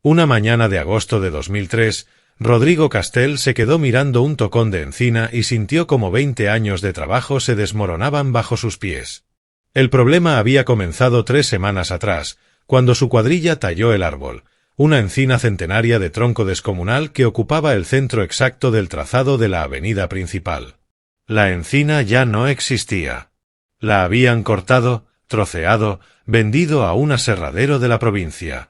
Una mañana de agosto de 2003, Rodrigo Castell se quedó mirando un tocón de encina y sintió como 20 años de trabajo se desmoronaban bajo sus pies. El problema había comenzado 3 semanas atrás, cuando su cuadrilla talló el árbol, una encina centenaria de tronco descomunal que ocupaba el centro exacto del trazado de la avenida principal. La encina ya no existía. La habían cortado, troceado, vendido a un aserradero de la provincia.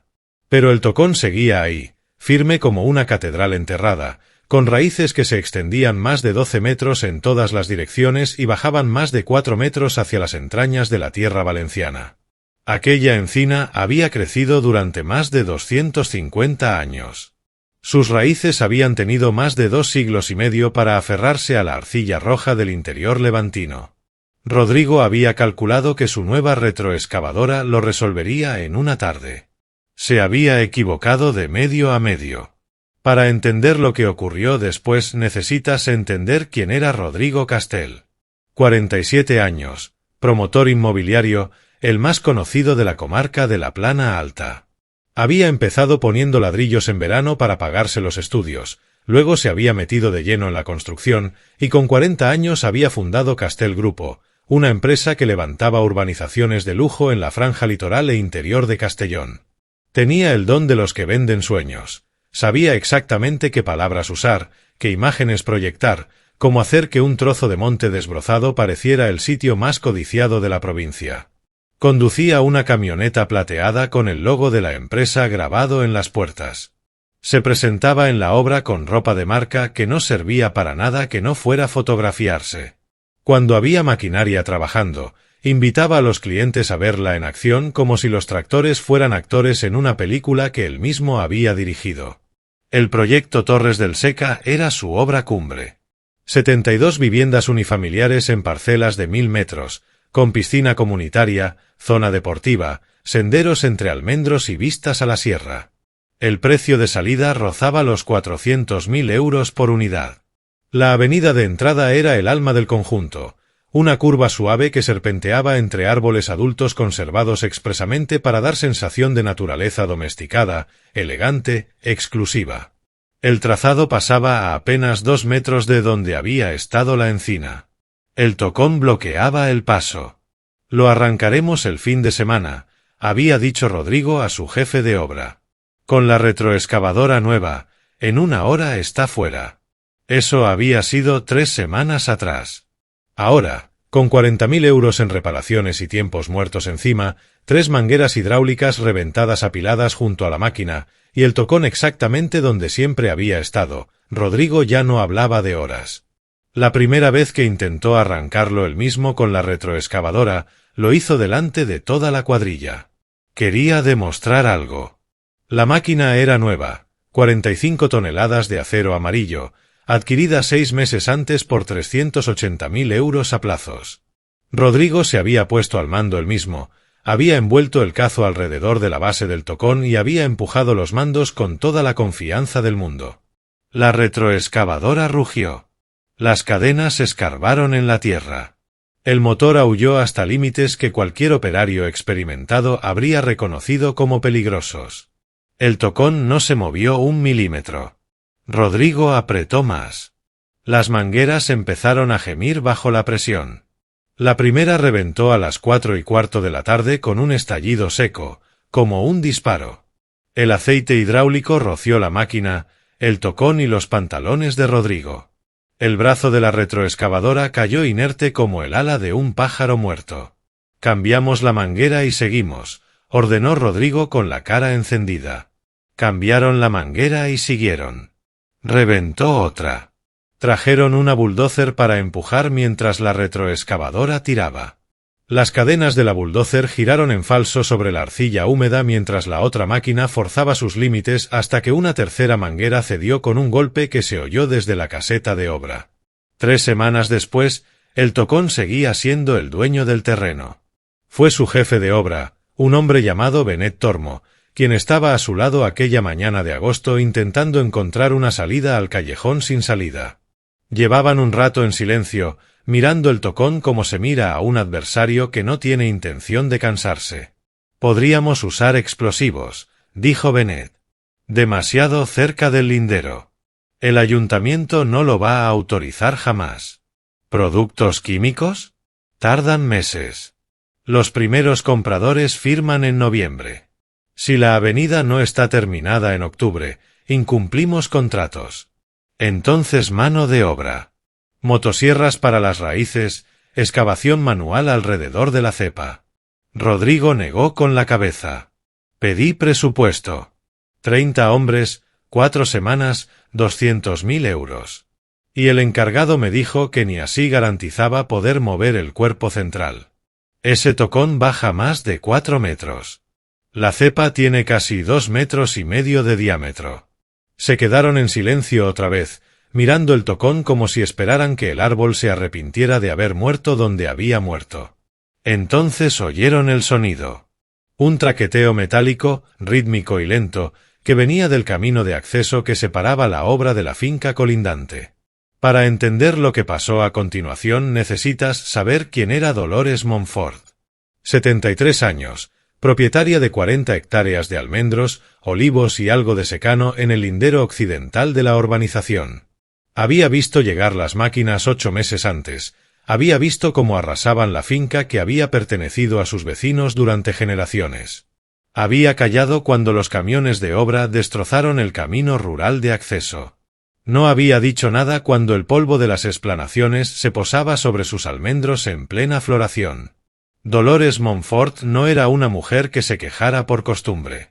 Pero el tocón seguía ahí, firme como una catedral enterrada, con raíces que se extendían más de 12 metros en todas las direcciones y bajaban más de 4 metros hacia las entrañas de la tierra valenciana. Aquella encina había crecido durante más de 250 años. Sus raíces habían tenido más de 2 siglos y medio para aferrarse a la arcilla roja del interior levantino. Rodrigo había calculado que su nueva retroexcavadora lo resolvería en una tarde. Se había equivocado de medio a medio. Para entender lo que ocurrió después necesitas entender quién era Rodrigo Castell. 47 años, promotor inmobiliario, el más conocido de la comarca de la Plana Alta. Había empezado poniendo ladrillos en verano para pagarse los estudios, luego se había metido de lleno en la construcción y con 40 años había fundado Castell Grupo, una empresa que levantaba urbanizaciones de lujo en la franja litoral e interior de Castellón. Tenía el don de los que venden sueños. Sabía exactamente qué palabras usar, qué imágenes proyectar, cómo hacer que un trozo de monte desbrozado pareciera el sitio más codiciado de la provincia. Conducía una camioneta plateada con el logo de la empresa grabado en las puertas. Se presentaba en la obra con ropa de marca que no servía para nada que no fuera fotografiarse. Cuando había maquinaria trabajando, invitaba a los clientes a verla en acción como si los tractores fueran actores en una película que él mismo había dirigido. El proyecto Torres del Seca era su obra cumbre. 72 viviendas unifamiliares en parcelas de 1000 metros, con piscina comunitaria, zona deportiva, senderos entre almendros y vistas a la sierra. El precio de salida rozaba los 400.000 euros por unidad. La avenida de entrada era el alma del conjunto, una curva suave que serpenteaba entre árboles adultos conservados expresamente para dar sensación de naturaleza domesticada, elegante, exclusiva. El trazado pasaba a apenas 2 metros de donde había estado la encina. El tocón bloqueaba el paso. «Lo arrancaremos el fin de semana», había dicho Rodrigo a su jefe de obra. «Con la retroexcavadora nueva, en 1 hora está fuera». Eso había sido 3 semanas atrás. Ahora, con 40.000 euros en reparaciones y tiempos muertos encima, 3 mangueras hidráulicas reventadas apiladas junto a la máquina, y el tocón exactamente donde siempre había estado, Rodrigo ya no hablaba de horas. La primera vez que intentó arrancarlo él mismo con la retroexcavadora, lo hizo delante de toda la cuadrilla. Quería demostrar algo. La máquina era nueva, 45 toneladas de acero amarillo, adquirida 6 meses antes por 380.000 euros a plazos. Rodrigo se había puesto al mando él mismo, había envuelto el cazo alrededor de la base del tocón y había empujado los mandos con toda la confianza del mundo. La retroexcavadora rugió. Las cadenas escarbaron en la tierra. El motor aulló hasta límites que cualquier operario experimentado habría reconocido como peligrosos. El tocón no se movió 1 milímetro. Rodrigo apretó más. Las mangueras empezaron a gemir bajo la presión. La primera reventó a las 4:15 de la tarde con un estallido seco, como un disparo. El aceite hidráulico roció la máquina, el tocón y los pantalones de Rodrigo. El brazo de la retroexcavadora cayó inerte como el ala de un pájaro muerto. «Cambiamos la manguera y seguimos», ordenó Rodrigo con la cara encendida. Cambiaron la manguera y siguieron. Reventó otra. Trajeron una bulldozer para empujar mientras la retroexcavadora tiraba. Las cadenas de la bulldozer giraron en falso sobre la arcilla húmeda mientras la otra máquina forzaba sus límites hasta que una tercera manguera cedió con un golpe que se oyó desde la caseta de obra. 3 semanas después, el tocón seguía siendo el dueño del terreno. Fue su jefe de obra, un hombre llamado Benet Tormo, quien estaba a su lado aquella mañana de agosto intentando encontrar una salida al callejón sin salida. Llevaban un rato en silencio, mirando el tocón como se mira a un adversario que no tiene intención de cansarse. «Podríamos usar explosivos», dijo Benet. Demasiado cerca del lindero. El ayuntamiento no lo va a autorizar jamás. ¿Productos químicos? Tardan meses. Los primeros compradores firman en noviembre. Si la avenida no está terminada en octubre, incumplimos contratos. Entonces mano de obra. Motosierras para las raíces, excavación manual alrededor de la cepa. Rodrigo negó con la cabeza. Pedí presupuesto. 30 hombres, 4 semanas, 200.000 euros. Y el encargado me dijo que ni así garantizaba poder mover el cuerpo central. Ese tocón baja más de 4 metros. La cepa tiene casi 2,5 metros de diámetro. Se quedaron en silencio otra vez, mirando el tocón como si esperaran que el árbol se arrepintiera de haber muerto donde había muerto. Entonces oyeron el sonido. Un traqueteo metálico, rítmico y lento, que venía del camino de acceso que separaba la obra de la finca colindante. Para entender lo que pasó a continuación necesitas saber quién era Dolores Montfort. 73 años, propietaria de 40 hectáreas de almendros, olivos y algo de secano en el lindero occidental de la urbanización. Había visto llegar las máquinas 8 meses antes, había visto cómo arrasaban la finca que había pertenecido a sus vecinos durante generaciones. Había callado cuando los camiones de obra destrozaron el camino rural de acceso. No había dicho nada cuando el polvo de las explanaciones se posaba sobre sus almendros en plena floración. Dolores Montfort no era una mujer que se quejara por costumbre.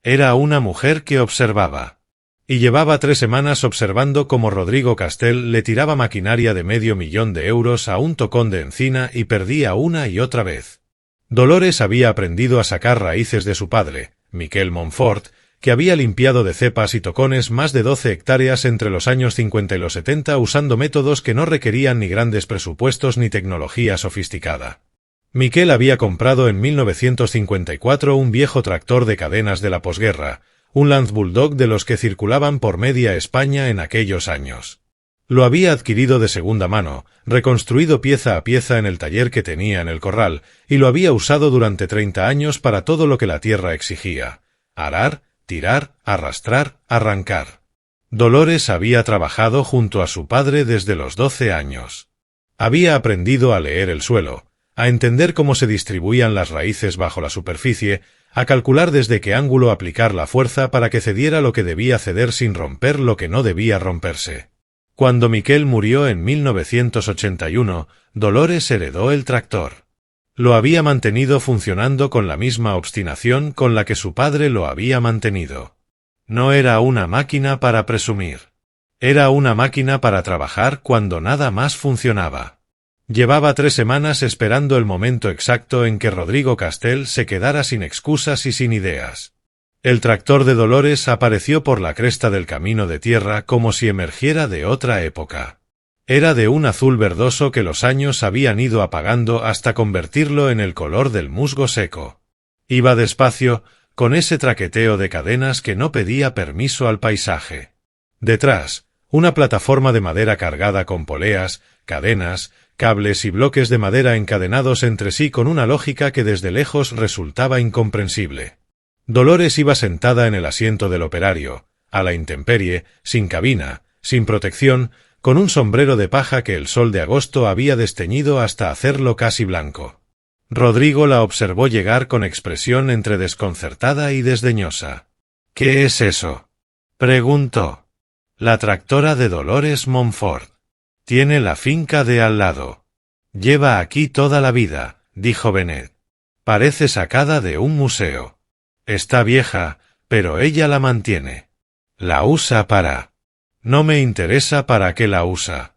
Era una mujer que observaba. Y llevaba 3 semanas observando cómo Rodrigo Castell le tiraba maquinaria de $500,000 a un tocón de encina y perdía una y otra vez. Dolores había aprendido a sacar raíces de su padre, Miquel Montfort, que había limpiado de cepas y tocones más de 12 hectáreas entre los años 50 y los 70 usando métodos que no requerían ni grandes presupuestos ni tecnología sofisticada. Miquel había comprado en 1954 un viejo tractor de cadenas de la posguerra, un Lance Bulldog de los que circulaban por media España en aquellos años. Lo había adquirido de segunda mano, reconstruido pieza a pieza en el taller que tenía en el corral, y lo había usado durante 30 años para todo lo que la tierra exigía: arar, tirar, arrastrar, arrancar. Dolores había trabajado junto a su padre desde los 12 años. Había aprendido a leer el suelo, a entender cómo se distribuían las raíces bajo la superficie, a calcular desde qué ángulo aplicar la fuerza para que cediera lo que debía ceder sin romper lo que no debía romperse. Cuando Miquel murió en 1981, Dolores heredó el tractor. Lo había mantenido funcionando con la misma obstinación con la que su padre lo había mantenido. No era una máquina para presumir. Era una máquina para trabajar cuando nada más funcionaba. Llevaba 3 semanas esperando el momento exacto en que Rodrigo Castell se quedara sin excusas y sin ideas. El tractor de Dolores apareció por la cresta del camino de tierra como si emergiera de otra época. Era de un azul verdoso que los años habían ido apagando hasta convertirlo en el color del musgo seco. Iba despacio, con ese traqueteo de cadenas que no pedía permiso al paisaje. Detrás, una plataforma de madera cargada con poleas, cadenas, cables y bloques de madera encadenados entre sí con una lógica que desde lejos resultaba incomprensible. Dolores iba sentada en el asiento del operario, a la intemperie, sin cabina, sin protección, con un sombrero de paja que el sol de agosto había desteñido hasta hacerlo casi blanco. Rodrigo la observó llegar con expresión entre desconcertada y desdeñosa. «¿Qué es eso?», preguntó. «La tractora de Dolores Montfort. Tiene la finca de al lado. Lleva aquí toda la vida», dijo Benet. «Parece sacada de un museo. Está vieja, pero ella la mantiene. La usa para... No me interesa para qué la usa.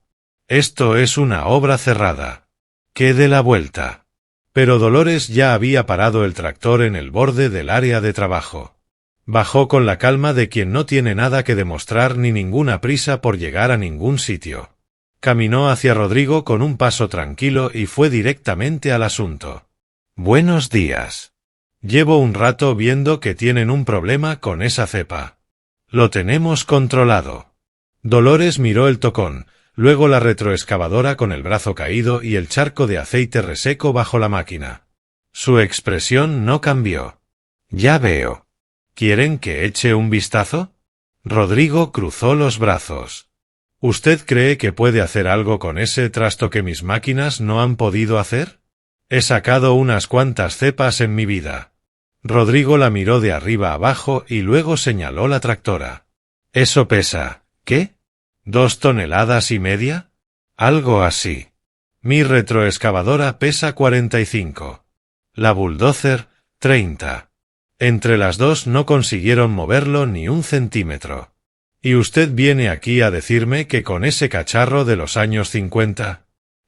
Esto es una obra cerrada. Que dé la vuelta». Pero Dolores ya había parado el tractor en el borde del área de trabajo. Bajó con la calma de quien no tiene nada que demostrar ni ninguna prisa por llegar a ningún sitio. Caminó hacia Rodrigo con un paso tranquilo y fue directamente al asunto. «Buenos días. Llevo un rato viendo que tienen un problema con esa cepa. Lo tenemos controlado». Dolores miró el tocón, luego la retroexcavadora con el brazo caído y el charco de aceite reseco bajo la máquina. Su expresión no cambió. «Ya veo. ¿Quieren que eche un vistazo? Rodrigo cruzó los brazos. ¿Usted cree que puede hacer algo con ese trasto que mis máquinas no han podido hacer? He sacado unas cuantas cepas en mi vida. Rodrigo la miró de arriba abajo y luego señaló la tractora. Eso pesa, ¿qué? ¿2,5 toneladas? Algo así. Mi retroexcavadora pesa 45. La bulldozer, 30. Entre las dos no consiguieron moverlo ni un centímetro. ¿Y usted viene aquí a decirme que con ese cacharro de los años 50?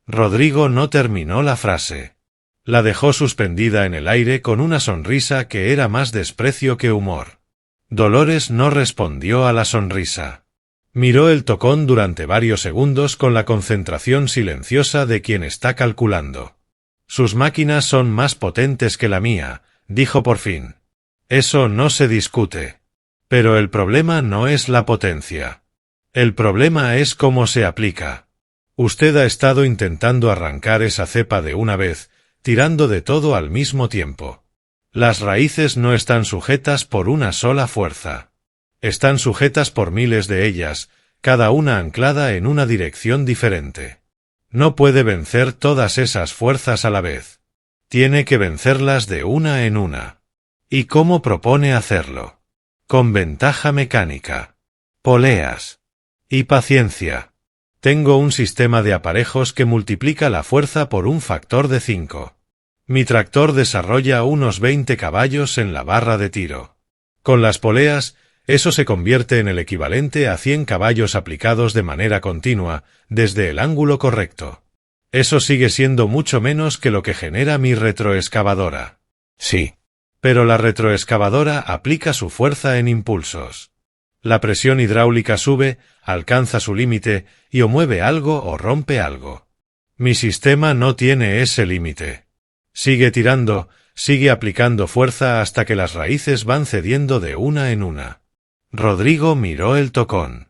Rodrigo no terminó la frase. La dejó suspendida en el aire con una sonrisa que era más desprecio que humor. Dolores no respondió a la sonrisa. Miró el tocón durante varios segundos con la concentración silenciosa de quien está calculando. Sus máquinas son más potentes que la mía, dijo por fin. Eso no se discute. Pero el problema no es la potencia. El problema es cómo se aplica. Usted ha estado intentando arrancar esa cepa de una vez, tirando de todo al mismo tiempo. Las raíces no están sujetas por una sola fuerza. Están sujetas por miles de ellas, cada una anclada en una dirección diferente. No puede vencer todas esas fuerzas a la vez. Tiene que vencerlas de una en una. ¿Y cómo propone hacerlo? Con ventaja mecánica, poleas y paciencia. Tengo un sistema de aparejos que multiplica la fuerza por un factor de 5. Mi tractor desarrolla unos 20 caballos en la barra de tiro. Con las poleas, eso se convierte en el equivalente a 100 caballos aplicados de manera continua, desde el ángulo correcto. Eso sigue siendo mucho menos que lo que genera mi retroexcavadora. Sí. Pero la retroexcavadora aplica su fuerza en impulsos. La presión hidráulica sube, alcanza su límite, y o mueve algo o rompe algo. Mi sistema no tiene ese límite. Sigue tirando, sigue aplicando fuerza hasta que las raíces van cediendo de una en una. Rodrigo miró el tocón.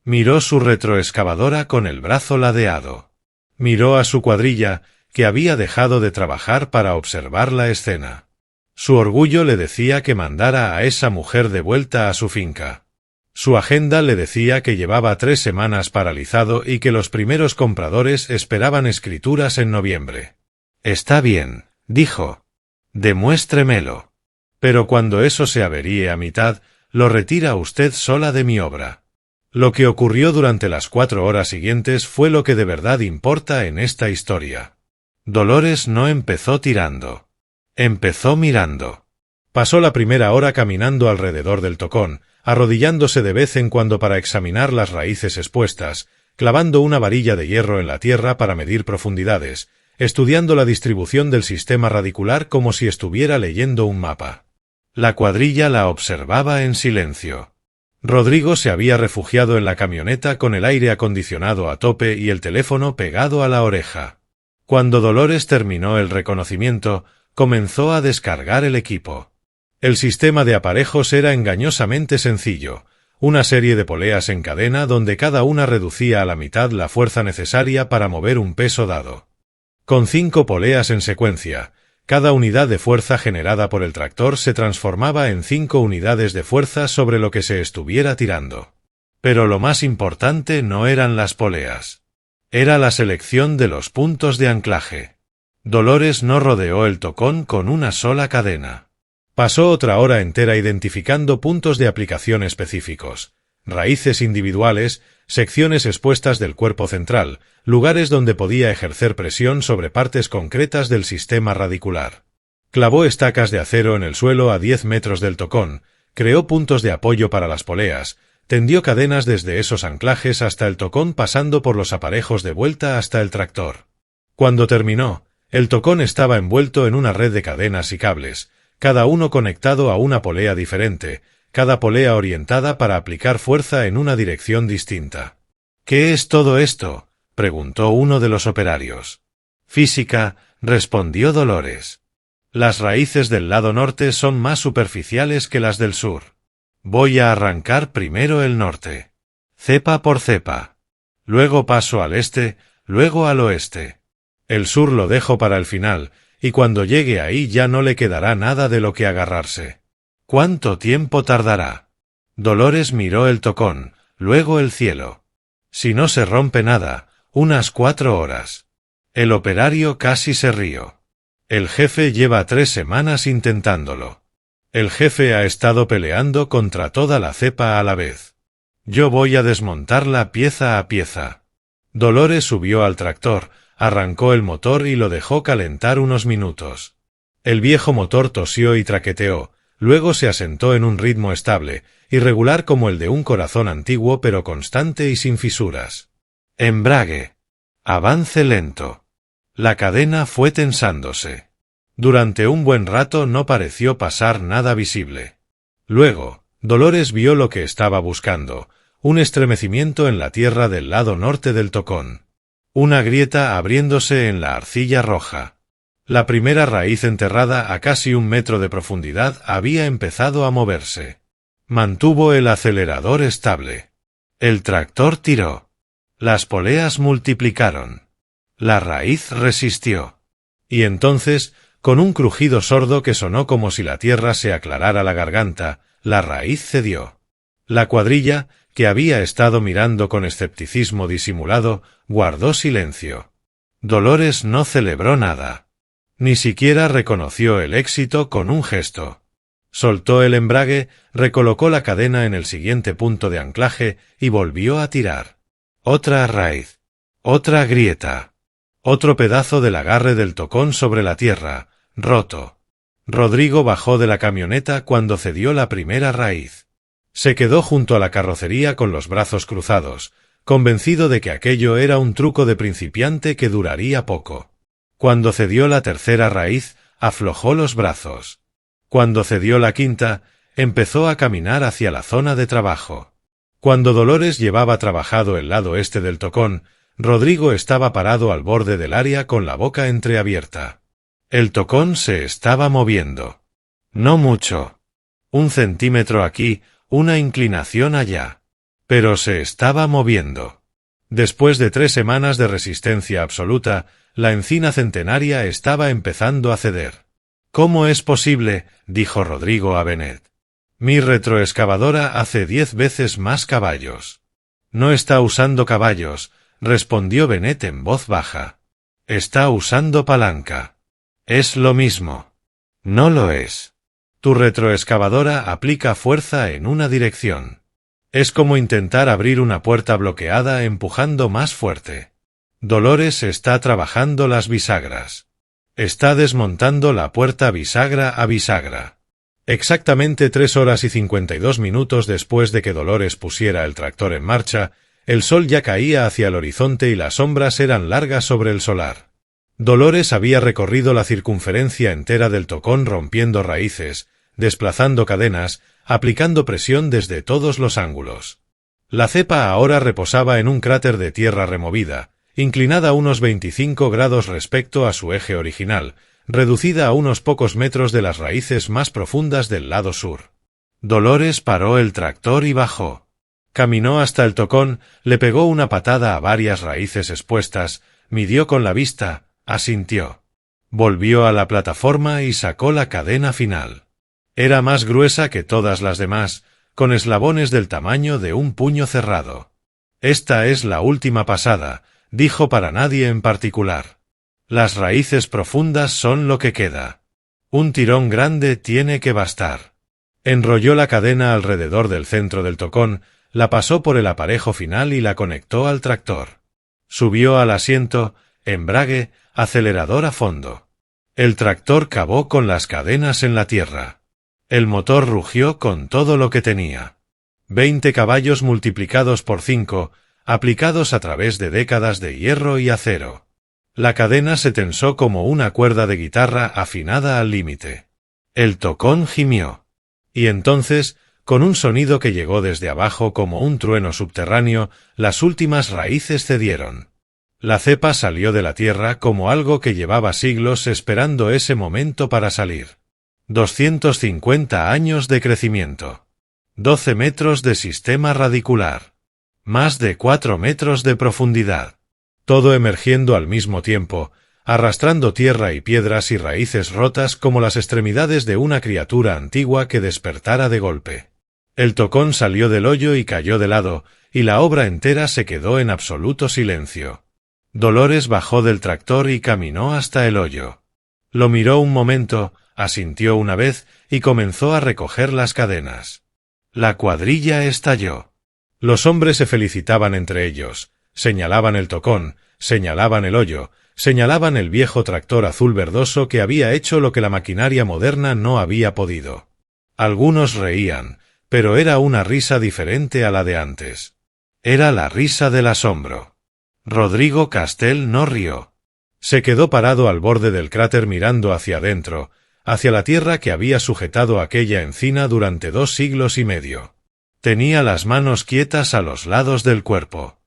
Miró su retroexcavadora con el brazo ladeado. Miró a su cuadrilla, que había dejado de trabajar para observar la escena. Su orgullo le decía que mandara a esa mujer de vuelta a su finca. Su agenda le decía que llevaba 3 semanas paralizado y que los primeros compradores esperaban escrituras en noviembre. Está bien, dijo. Demuéstremelo. Pero cuando eso se averíe a mitad, lo retira usted sola de mi obra. Lo que ocurrió durante las 4 horas siguientes fue lo que de verdad importa en esta historia. Dolores no empezó tirando. Empezó mirando. Pasó la primera hora caminando alrededor del tocón, arrodillándose de vez en cuando para examinar las raíces expuestas, clavando una varilla de hierro en la tierra para medir profundidades, estudiando la distribución del sistema radicular como si estuviera leyendo un mapa. La cuadrilla la observaba en silencio. Rodrigo se había refugiado en la camioneta con el aire acondicionado a tope y el teléfono pegado a la oreja. Cuando Dolores terminó el reconocimiento, comenzó a descargar el equipo. El sistema de aparejos era engañosamente sencillo, una serie de poleas en cadena donde cada una reducía a la mitad la fuerza necesaria para mover un peso dado. Con 5 poleas en secuencia, cada unidad de fuerza generada por el tractor se transformaba en 5 unidades de fuerza sobre lo que se estuviera tirando. Pero lo más importante no eran las poleas. Era la selección de los puntos de anclaje. Dolores no rodeó el tocón con una sola cadena. Pasó otra hora entera identificando puntos de aplicación específicos, raíces individuales, secciones expuestas del cuerpo central, lugares donde podía ejercer presión sobre partes concretas del sistema radicular. Clavó estacas de acero en el suelo a 10 metros del tocón, creó puntos de apoyo para las poleas, tendió cadenas desde esos anclajes hasta el tocón pasando por los aparejos de vuelta hasta el tractor. Cuando terminó, el tocón estaba envuelto en una red de cadenas y cables, cada uno conectado a una polea diferente, cada polea orientada para aplicar fuerza en una dirección distinta. ¿Qué es todo esto?, preguntó uno de los operarios. Física, respondió Dolores. Las raíces del lado norte son más superficiales que las del sur. Voy a arrancar primero el norte. Cepa por cepa. Luego paso al este, luego al oeste. El sur lo dejo para el final, y cuando llegue ahí ya no le quedará nada de lo que agarrarse. ¿Cuánto tiempo tardará? Dolores miró el tocón, luego el cielo. Si no se rompe nada, unas 4 horas. El operario casi se rió. El jefe lleva 3 semanas intentándolo. El jefe ha estado peleando contra toda la cepa a la vez. Yo voy a desmontarla pieza a pieza. Dolores subió al tractor, arrancó el motor y lo dejó calentar unos minutos. El viejo motor tosió y traqueteó, luego se asentó en un ritmo estable, irregular como el de un corazón antiguo pero constante y sin fisuras. Embrague. Avance lento. La cadena fue tensándose. Durante un buen rato no pareció pasar nada visible. Luego, Dolores vio lo que estaba buscando, un estremecimiento en la tierra del lado norte del tocón. Una grieta abriéndose en la arcilla roja. La primera raíz enterrada a casi 1 metro de profundidad había empezado a moverse. Mantuvo el acelerador estable. El tractor tiró. Las poleas multiplicaron. La raíz resistió. Y entonces, con un crujido sordo que sonó como si la tierra se aclarara la garganta, la raíz cedió. La cuadrilla, que había estado mirando con escepticismo disimulado, guardó silencio. Dolores no celebró nada. Ni siquiera reconoció el éxito con un gesto. Soltó el embrague, recolocó la cadena en el siguiente punto de anclaje y volvió a tirar. Otra raíz. Otra grieta. Otro pedazo del agarre del tocón sobre la tierra, roto. Rodrigo bajó de la camioneta cuando cedió la primera raíz. Se quedó junto a la carrocería con los brazos cruzados, convencido de que aquello era un truco de principiante que duraría poco. Cuando cedió la tercera raíz, aflojó los brazos. Cuando cedió la quinta, empezó a caminar hacia la zona de trabajo. Cuando Dolores llevaba trabajado el lado este del tocón, Rodrigo estaba parado al borde del área con la boca entreabierta. El tocón se estaba moviendo. No mucho. 1 centímetro aquí, una inclinación allá. Pero se estaba moviendo. Después de 3 semanas de resistencia absoluta, la encina centenaria estaba empezando a ceder. «¿Cómo es posible?», dijo Rodrigo a Bennett. «Mi retroexcavadora hace 10 veces más caballos». «No está usando caballos», respondió Bennett en voz baja. «Está usando palanca». «Es lo mismo». «No lo es. Tu retroexcavadora aplica fuerza en una dirección. Es como intentar abrir una puerta bloqueada empujando más fuerte». Dolores está trabajando las bisagras. Está desmontando la puerta bisagra a bisagra. Exactamente 3 horas y 52 minutos después de que Dolores pusiera el tractor en marcha, el sol ya caía hacia el horizonte y las sombras eran largas sobre el solar. Dolores había recorrido la circunferencia entera del tocón rompiendo raíces, desplazando cadenas, aplicando presión desde todos los ángulos. La cepa ahora reposaba en un cráter de tierra removida, inclinada unos 25 grados respecto a su eje original, reducida a unos pocos metros de las raíces más profundas del lado sur. Dolores paró el tractor y bajó. Caminó hasta el tocón, le pegó una patada a varias raíces expuestas, midió con la vista, asintió. Volvió a la plataforma y sacó la cadena final. Era más gruesa que todas las demás, con eslabones del tamaño de un puño cerrado. «Esta es la última pasada», dijo para nadie en particular. «Las raíces profundas son lo que queda. Un tirón grande tiene que bastar». Enrolló la cadena alrededor del centro del tocón, la pasó por el aparejo final y la conectó al tractor. Subió al asiento, embrague, acelerador a fondo. El tractor cavó con las cadenas en la tierra. El motor rugió con todo lo que tenía. 20 caballos multiplicados por 5, aplicados a través de décadas de hierro y acero. La cadena se tensó como una cuerda de guitarra afinada al límite. El tocón gimió. Y entonces, con un sonido que llegó desde abajo como un trueno subterráneo, las últimas raíces cedieron. La cepa salió de la tierra como algo que llevaba siglos esperando ese momento para salir. 250 años de crecimiento. 12 metros de sistema radicular. Más de 4 metros de profundidad. Todo emergiendo al mismo tiempo, arrastrando tierra y piedras y raíces rotas como las extremidades de una criatura antigua que despertara de golpe. El tocón salió del hoyo y cayó de lado, y la obra entera se quedó en absoluto silencio. Dolores bajó del tractor y caminó hasta el hoyo. Lo miró un momento, asintió una vez y comenzó a recoger las cadenas. La cuadrilla estalló. Los hombres se felicitaban entre ellos, señalaban el tocón, señalaban el hoyo, señalaban el viejo tractor azul verdoso que había hecho lo que la maquinaria moderna no había podido. Algunos reían, pero era una risa diferente a la de antes. Era la risa del asombro. Rodrigo Castell no rió. Se quedó parado al borde del cráter mirando hacia adentro, hacia la tierra que había sujetado aquella encina durante 2 siglos y medio. Tenía las manos quietas a los lados del cuerpo.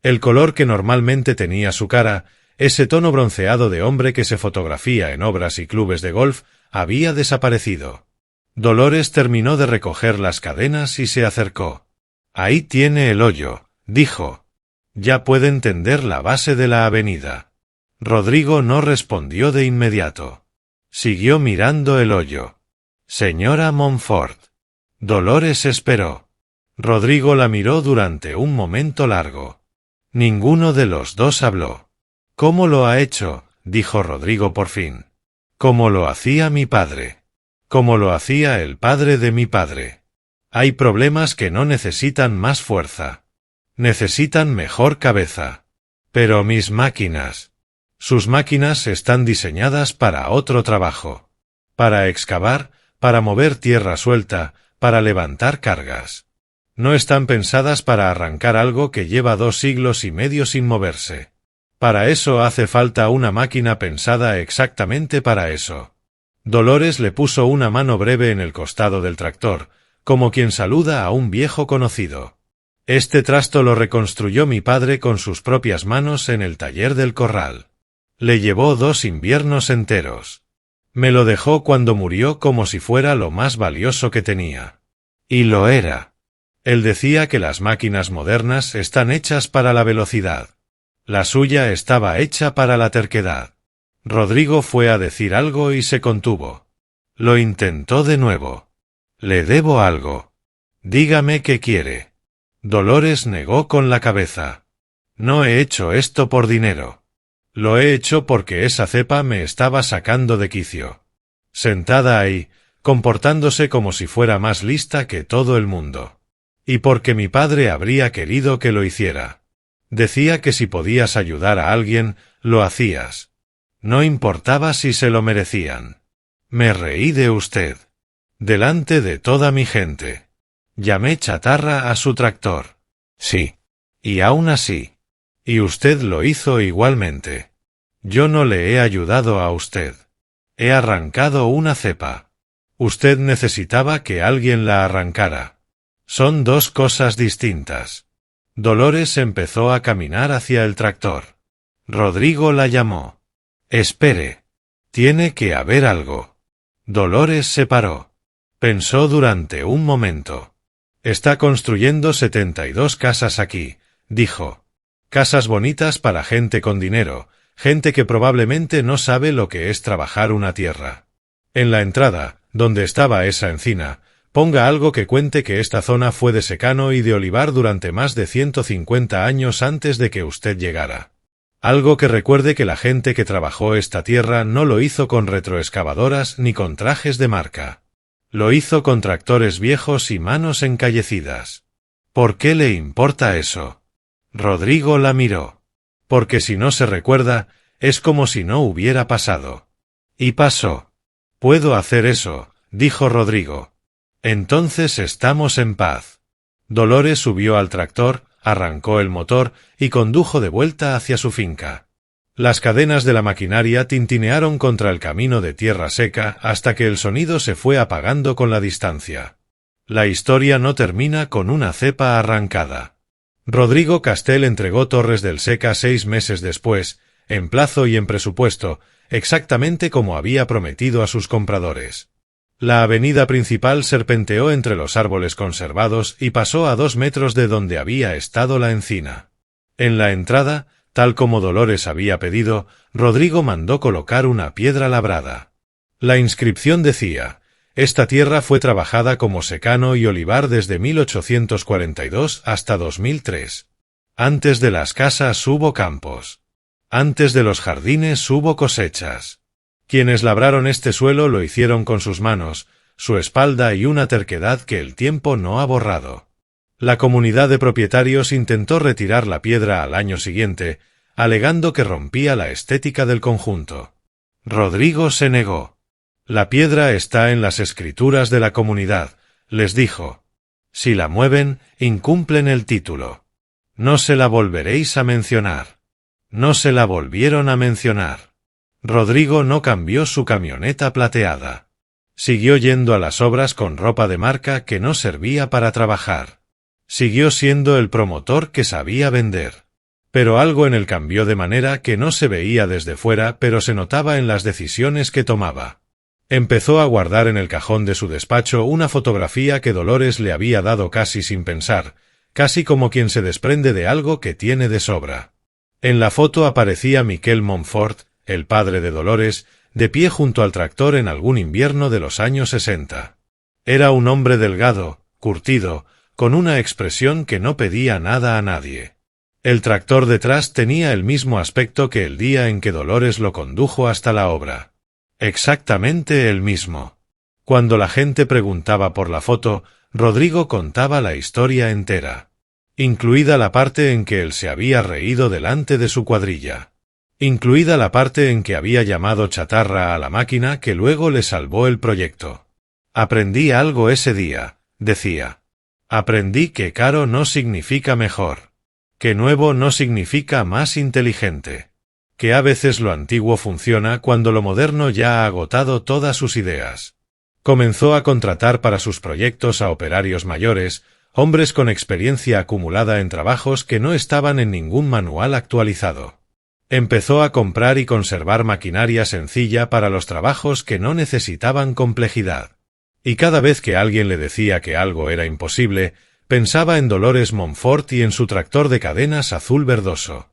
El color que normalmente tenía su cara, ese tono bronceado de hombre que se fotografía en obras y clubes de golf, había desaparecido. Dolores terminó de recoger las cadenas y se acercó. «Ahí tiene el hoyo», dijo. «Ya puede entender la base de la avenida». Rodrigo no respondió de inmediato. Siguió mirando el hoyo. «Señora Montfort». Dolores esperó. Rodrigo la miró durante un momento largo. Ninguno de los dos habló. «¿Cómo lo ha hecho?», dijo Rodrigo por fin. «Como lo hacía mi padre. Como lo hacía el padre de mi padre. Hay problemas que no necesitan más fuerza. Necesitan mejor cabeza. Pero mis máquinas. Sus máquinas están diseñadas para otro trabajo. Para excavar, para mover tierra suelta, para levantar cargas. No están pensadas para arrancar algo que lleva 2 siglos y medio sin moverse. Para eso hace falta una máquina pensada exactamente para eso». Dolores le puso una mano breve en el costado del tractor, como quien saluda a un viejo conocido. «Este trasto lo reconstruyó mi padre con sus propias manos en el taller del corral. Le llevó 2 inviernos enteros. Me lo dejó cuando murió como si fuera lo más valioso que tenía. Y lo era. Él decía que las máquinas modernas están hechas para la velocidad. La suya estaba hecha para la terquedad». Rodrigo fue a decir algo y se contuvo. Lo intentó de nuevo. «Le debo algo. Dígame qué quiere». Dolores negó con la cabeza. «No he hecho esto por dinero. Lo he hecho porque esa cepa me estaba sacando de quicio. Sentada ahí, comportándose como si fuera más lista que todo el mundo. Y porque mi padre habría querido que lo hiciera. Decía que si podías ayudar a alguien, lo hacías. No importaba si se lo merecían. Me reí de usted. Delante de toda mi gente. Llamé chatarra a su tractor. Sí. Y aún así. Y usted lo hizo igualmente. Yo no le he ayudado a usted. He arrancado una cepa. Usted necesitaba que alguien la arrancara. Son 2 cosas distintas». Dolores empezó a caminar hacia el tractor. Rodrigo la llamó. «Espere. Tiene que haber algo». Dolores se paró. Pensó durante un momento. «Está construyendo 72 casas aquí», dijo. «Casas bonitas para gente con dinero, gente que probablemente no sabe lo que es trabajar una tierra. En la entrada, donde estaba esa encina, ponga algo que cuente que esta zona fue de secano y de olivar durante más de 150 años antes de que usted llegara. Algo que recuerde que la gente que trabajó esta tierra no lo hizo con retroexcavadoras ni con trajes de marca. Lo hizo con tractores viejos y manos encallecidas. ¿Por qué le importa eso?» Rodrigo la miró. «Porque si no se recuerda, es como si no hubiera pasado». «Y pasó». «Puedo hacer eso», dijo Rodrigo. «Entonces estamos en paz». Dolores subió al tractor, arrancó el motor y condujo de vuelta hacia su finca. Las cadenas de la maquinaria tintinearon contra el camino de tierra seca hasta que el sonido se fue apagando con la distancia. La historia no termina con una cepa arrancada. Rodrigo Castell entregó Torres del Seca 6 meses después, en plazo y en presupuesto, exactamente como había prometido a sus compradores. La avenida principal serpenteó entre los árboles conservados y pasó a 2 metros de donde había estado la encina. En la entrada, Tal como Dolores había pedido, Rodrigo mandó colocar una piedra labrada. La inscripción decía: «Esta tierra fue trabajada como secano y olivar desde 1842 hasta 2003. Antes de las casas hubo campos. Antes de los jardines hubo cosechas. Quienes labraron este suelo lo hicieron con sus manos, su espalda y una terquedad que el tiempo no ha borrado». La comunidad de propietarios intentó retirar la piedra al año siguiente, alegando que rompía la estética del conjunto. Rodrigo se negó. «La piedra está en las escrituras de la comunidad», les dijo. «Si la mueven, incumplen el título. No se la volveréis a mencionar». No se la volvieron a mencionar. Rodrigo no cambió su camioneta plateada. Siguió yendo a las obras con ropa de marca que no servía para trabajar. Siguió siendo el promotor que sabía vender. Pero algo en él cambió de manera que no se veía desde fuera, pero se notaba en las decisiones que tomaba. Empezó a guardar en el cajón de su despacho una fotografía que Dolores le había dado casi sin pensar, casi como quien se desprende de algo que tiene de sobra. En la foto aparecía Miquel Montfort, el padre de Dolores, de pie junto al tractor en algún invierno de los años 60. Era un hombre delgado, curtido, con una expresión que no pedía nada a nadie. El tractor detrás tenía el mismo aspecto que el día en que Dolores lo condujo hasta la obra. Exactamente el mismo. Cuando la gente preguntaba por la foto, Rodrigo contaba la historia entera, incluida la parte en que él se había reído delante de su cuadrilla, incluida la parte en que había llamado chatarra a la máquina que luego le salvó el proyecto. «Aprendí algo ese día», decía. «Aprendí que caro no significa mejor, que nuevo no significa más inteligente, que a veces lo antiguo funciona cuando lo moderno ya ha agotado todas sus ideas». Comenzó a contratar para sus proyectos a operarios mayores, hombres con experiencia acumulada en trabajos que no estaban en ningún manual actualizado. Empezó a comprar y conservar maquinaria sencilla para los trabajos que no necesitaban complejidad. Y cada vez que alguien le decía que algo era imposible, pensaba en Dolores Montfort y en su tractor de cadenas azul verdoso.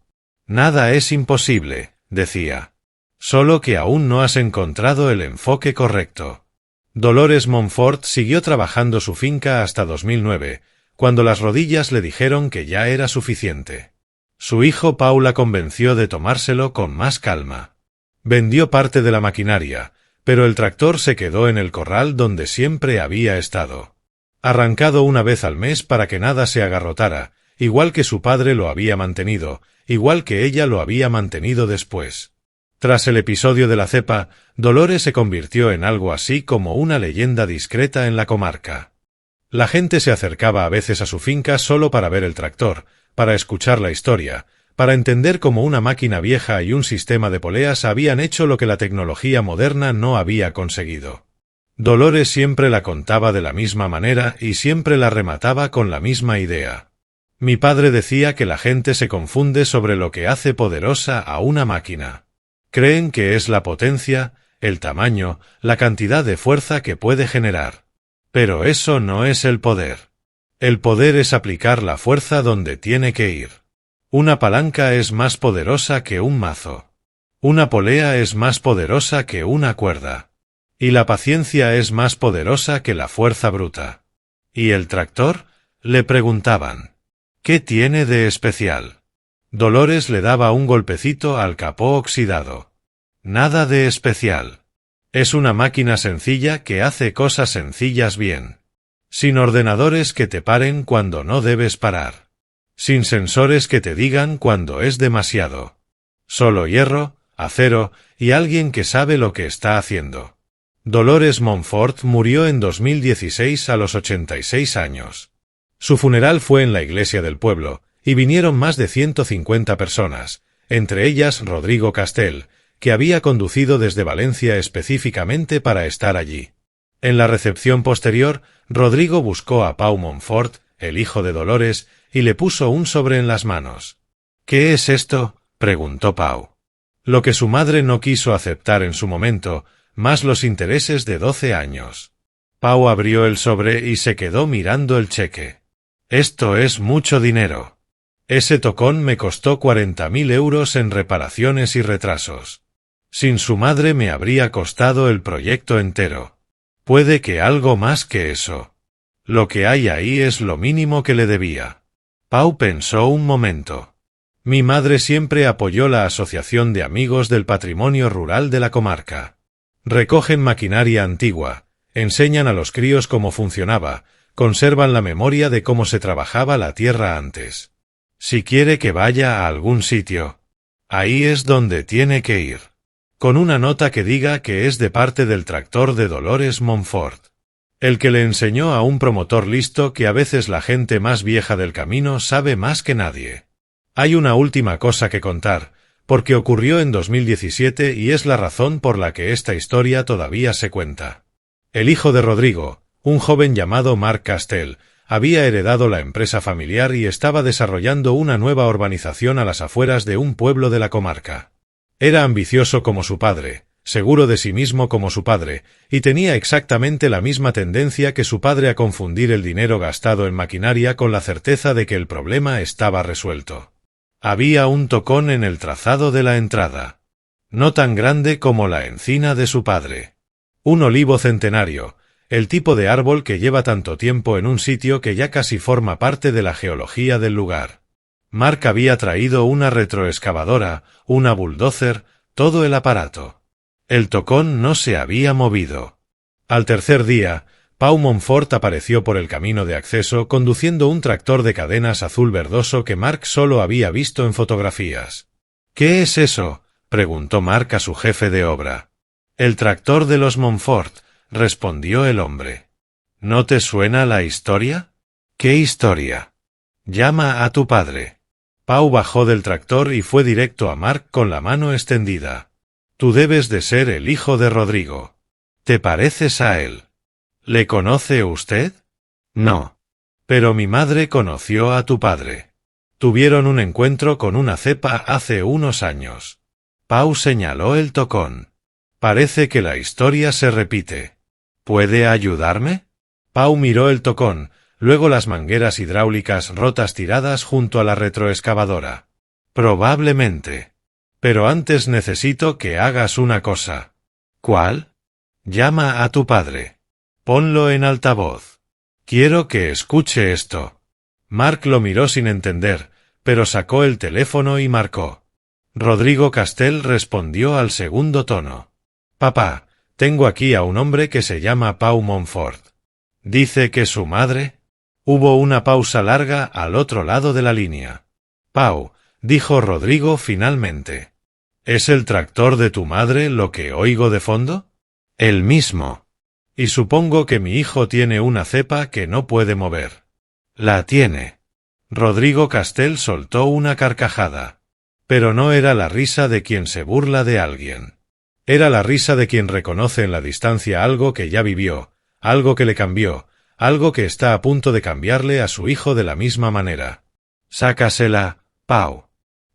«Nada es imposible», decía. «Solo que aún no has encontrado el enfoque correcto». Dolores Montfort siguió trabajando su finca hasta 2009, cuando las rodillas le dijeron que ya era suficiente. Su hijo Pau la convenció de tomárselo con más calma. Vendió parte de la maquinaria, pero el tractor se quedó en el corral donde siempre había estado, arrancado una vez al mes para que nada se agarrotara, igual que su padre lo había mantenido, igual que ella lo había mantenido después. Tras el episodio de la cepa, Dolores se convirtió en algo así como una leyenda discreta en la comarca. La gente se acercaba a veces a su finca solo para ver el tractor, para escuchar la historia, para entender cómo una máquina vieja y un sistema de poleas habían hecho lo que la tecnología moderna no había conseguido. Dolores siempre la contaba de la misma manera y siempre la remataba con la misma idea. «Mi padre decía que la gente se confunde sobre lo que hace poderosa a una máquina. Creen que es la potencia, el tamaño, la cantidad de fuerza que puede generar. Pero eso no es el poder. El poder es aplicar la fuerza donde tiene que ir. Una palanca es más poderosa que un mazo. Una polea es más poderosa que una cuerda. Y la paciencia es más poderosa que la fuerza bruta». «¿Y el tractor?», le preguntaban. «¿Qué tiene de especial?». Dolores le daba un golpecito al capó oxidado. «Nada de especial. Es una máquina sencilla que hace cosas sencillas bien. Sin ordenadores que te paren cuando no debes parar. Sin sensores que te digan cuando es demasiado. Solo hierro, acero y alguien que sabe lo que está haciendo». Dolores Montfort murió en 2016 a los 86 años. Su funeral fue en la iglesia del pueblo, y vinieron más de 150 personas, entre ellas Rodrigo Castell, que había conducido desde Valencia específicamente para estar allí. En la recepción posterior, Rodrigo buscó a Pau Montfort, el hijo de Dolores, y le puso un sobre en las manos. «¿Qué es esto?», preguntó Pau. Lo que su madre no quiso aceptar en su momento, más los intereses de 12 años. Pau abrió el sobre y se quedó mirando el cheque. «Esto es mucho dinero». Ese tocón me costó 40.000 euros en reparaciones y retrasos. Sin su madre me habría costado el proyecto entero. Puede que algo más que eso. Lo que hay ahí es lo mínimo que le debía. Pau pensó un momento. Mi madre siempre apoyó la Asociación de Amigos del Patrimonio Rural de la comarca. Recogen maquinaria antigua, enseñan a los críos cómo funcionaba, conservan la memoria de cómo se trabajaba la tierra antes. Si quiere que vaya a algún sitio, ahí es donde tiene que ir. Con una nota que diga que es de parte del tractor de Dolores Montfort. El que le enseñó a un promotor listo que a veces la gente más vieja del camino sabe más que nadie. Hay una última cosa que contar, porque ocurrió en 2017 y es la razón por la que esta historia todavía se cuenta. El hijo de Rodrigo, un joven llamado Marc Castell, había heredado la empresa familiar y estaba desarrollando una nueva urbanización a las afueras de un pueblo de la comarca. Era ambicioso como su padre, seguro de sí mismo como su padre, y tenía exactamente la misma tendencia que su padre a confundir el dinero gastado en maquinaria con la certeza de que el problema estaba resuelto. Había un tocón en el trazado de la entrada. No tan grande como la encina de su padre. Un olivo centenario, el tipo de árbol que lleva tanto tiempo en un sitio que ya casi forma parte de la geología del lugar. Marc había traído una retroexcavadora, una bulldozer, todo el aparato. El tocón no se había movido. Al tercer día, Pau Montfort apareció por el camino de acceso conduciendo un tractor de cadenas azul verdoso que Marc solo había visto en fotografías. «¿Qué es eso?», preguntó Marc a su jefe de obra. «El tractor de los Montfort», respondió el hombre. «¿No te suena la historia?». «¿Qué historia?». «Llama a tu padre». Pau bajó del tractor y fue directo a Marc con la mano extendida. «Tú debes de ser el hijo de Rodrigo. ¿Te pareces a él? ¿Le conoce usted?». «No. Pero mi madre conoció a tu padre. Tuvieron un encuentro con una cepa hace unos años». Pau señaló el tocón. «Parece que la historia se repite. ¿Puede ayudarme?». Pau miró el tocón, luego las mangueras hidráulicas rotas tiradas junto a la retroexcavadora. «Probablemente. Pero antes necesito que hagas una cosa». «¿Cuál?». «Llama a tu padre. Ponlo en altavoz. Quiero que escuche esto». Marc lo miró sin entender, pero sacó el teléfono y marcó. Rodrigo Castell respondió al segundo tono. «Papá, tengo aquí a un hombre que se llama Pau Montfort. ¿Dice que su madre?». Hubo una pausa larga al otro lado de la línea. «Pau», dijo Rodrigo finalmente. «¿Es el tractor de tu madre lo que oigo de fondo?». «El mismo. Y supongo que mi hijo tiene una cepa que no puede mover». «La tiene». Rodrigo Castell soltó una carcajada. Pero no era la risa de quien se burla de alguien. Era la risa de quien reconoce en la distancia algo que ya vivió, algo que le cambió, algo que está a punto de cambiarle a su hijo de la misma manera. «Sácasela, Pau.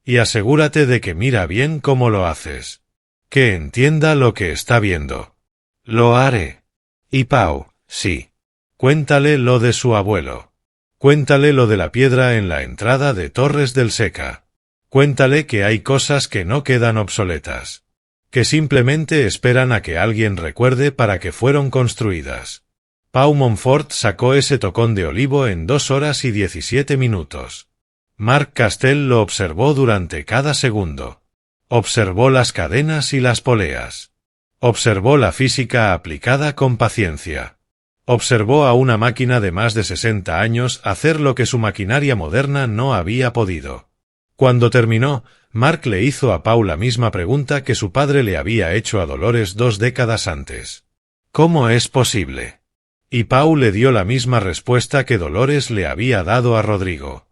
Y asegúrate de que mira bien cómo lo haces. Que entienda lo que está viendo». «Lo haré». «Y Pau, sí. Cuéntale lo de su abuelo. Cuéntale lo de la piedra en la entrada de Torres del Seca. Cuéntale que hay cosas que no quedan obsoletas. Que simplemente esperan a que alguien recuerde para que fueron construidas». Pau Montfort sacó ese tocón de olivo en 2 horas y 17 minutos. Marc Castell lo observó durante cada segundo. Observó las cadenas y las poleas. Observó la física aplicada con paciencia. Observó a una máquina de más de 60 años hacer lo que su maquinaria moderna no había podido. Cuando terminó, Marc le hizo a Pau la misma pregunta que su padre le había hecho a Dolores 2 décadas antes. «¿Cómo es posible?». Y Pau le dio la misma respuesta que Dolores le había dado a Rodrigo.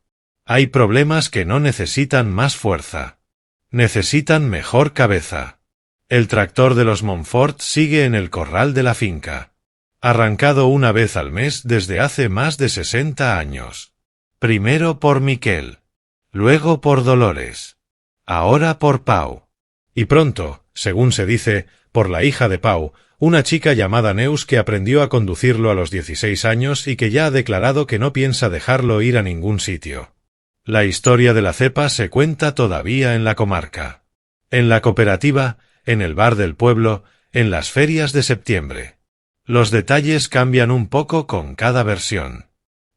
«Hay problemas que no necesitan más fuerza. Necesitan mejor cabeza. El tractor de los Montfort sigue en el corral de la finca. Arrancado una vez al mes desde hace más de 60 años. Primero por Miquel. Luego por Dolores. Ahora por Pau. Y pronto, según se dice, por la hija de Pau, una chica llamada Neus que aprendió a conducirlo a los 16 años y que ya ha declarado que no piensa dejarlo ir a ningún sitio. La historia de la cepa se cuenta todavía en la comarca. En la cooperativa, en el bar del pueblo, en las ferias de septiembre. Los detalles cambian un poco con cada versión.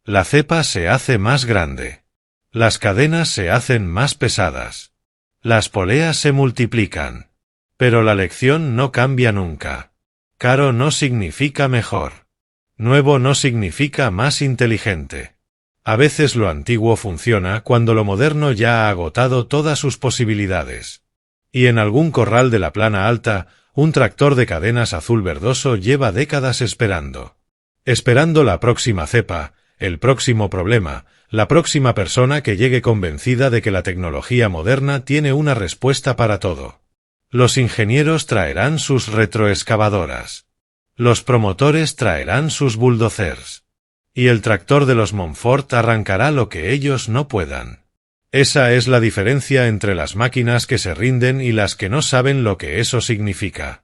La cepa se hace más grande. Las cadenas se hacen más pesadas. Las poleas se multiplican. Pero la lección no cambia nunca. Caro no significa mejor. Nuevo no significa más inteligente. A veces lo antiguo funciona cuando lo moderno ya ha agotado todas sus posibilidades. Y en algún corral de la Plana Alta, un tractor de cadenas azul verdoso lleva décadas esperando. Esperando la próxima cepa, el próximo problema, la próxima persona que llegue convencida de que la tecnología moderna tiene una respuesta para todo. Los ingenieros traerán sus retroexcavadoras. Los promotores traerán sus bulldozers. Y el tractor de los Montfort arrancará lo que ellos no puedan. Esa es la diferencia entre las máquinas que se rinden y las que no saben lo que eso significa.